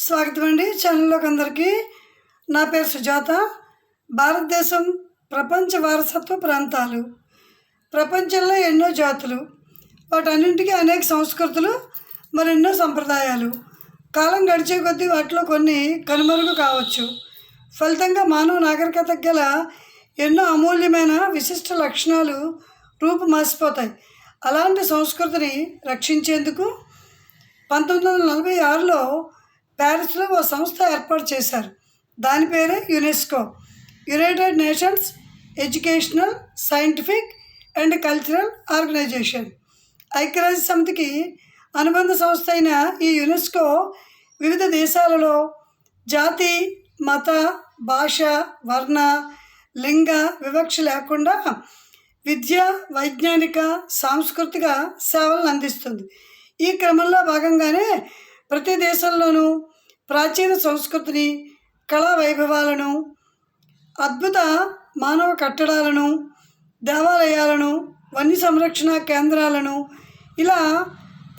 స్వాగతం అండి ఛానల్లోకి అందరికీ. నా పేరు సుజాత. భారతదేశం ప్రపంచ వారసత్వ ప్రాంతాలు. ప్రపంచంలో ఎన్నో జాతులు, వాటన్నింటికీ అనేక సంస్కృతులు, మరెన్నో సంప్రదాయాలు. కాలం గడిచే కొద్దీ వాటిలో కొన్ని కనుమరుగు కావచ్చు. ఫలితంగా మానవ నాగరికత గల ఎన్నో అమూల్యమైన విశిష్ట లక్షణాలు రూపుమాసిపోతాయి. అలాంటి సంస్కృతిని రక్షించేందుకు 1946లో ప్యారిస్లో ఓ సంస్థ ఏర్పాటు చేశారు. దాని పేరే UNESCO, United Nations educational, scientific and cultural organisation. ఐక్యరాజ్య సమితికి అనుబంధ సంస్థ అయిన ఈ యునెస్కో వివిధ దేశాలలో జాతి, మత, భాష, వర్ణ, లింగ వివక్ష లేకుండా విద్య, వైజ్ఞానిక, సాంస్కృతిక సేవలను అందిస్తుంది. ఈ క్రమంలో భాగంగానే ప్రతి దేశంలోనూ ప్రాచీన సంస్కృతిని, కళా వైభవాలను, అద్భుత మానవ కట్టడాలను, దేవాలయాలను, వన్య సంరక్షణ కేంద్రాలను, ఇలా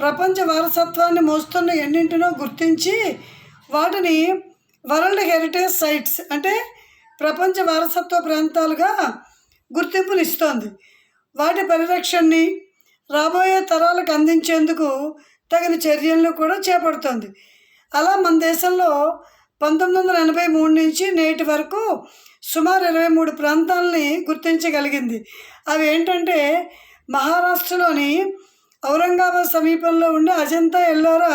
ప్రపంచ వారసత్వాన్ని మోస్తున్న ఎన్నింటినో గుర్తించి వాటిని వరల్డ్ హెరిటేజ్ సైట్స్ అంటే ప్రపంచ వారసత్వ ప్రాంతాలుగా గుర్తింపునిస్తోంది. వాటి పరిరక్షణని రాబోయే తరాలకు అందించేందుకు తగిన చర్యలను కూడా చేపడుతోంది. అలా మన దేశంలో 1983 నుంచి నేటి వరకు సుమారు 23 ప్రాంతాలని గుర్తించగలిగింది. అవి ఏంటంటే, మహారాష్ట్రలోని ఔరంగాబాద్ సమీపంలో ఉండే అజంతా ఎల్లోరా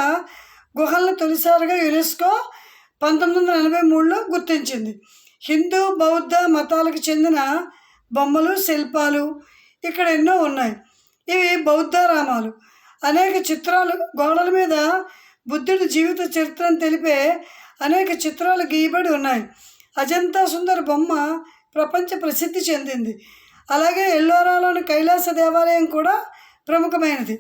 గుహలను తొలిసారిగా యునెస్కో 1983లో గుర్తించింది. హిందూ, బౌద్ధ మతాలకు చెందిన బొమ్మలు, శిల్పాలు ఇక్కడ ఎన్నో ఉన్నాయి. ఇవి బౌద్ధారామాలు. అనేక చిత్రాలు, గోడల మీద బుద్ధుడి జీవిత చరిత్రను తెలిపే అనేక చిత్రాలు గీయబడి ఉన్నాయి. అజంతా సుందర్ బొమ్మ ప్రపంచ ప్రసిద్ధి చెందింది. అలాగే ఎల్లోరాలోని కైలాస దేవాలయం కూడా ప్రముఖమైనది.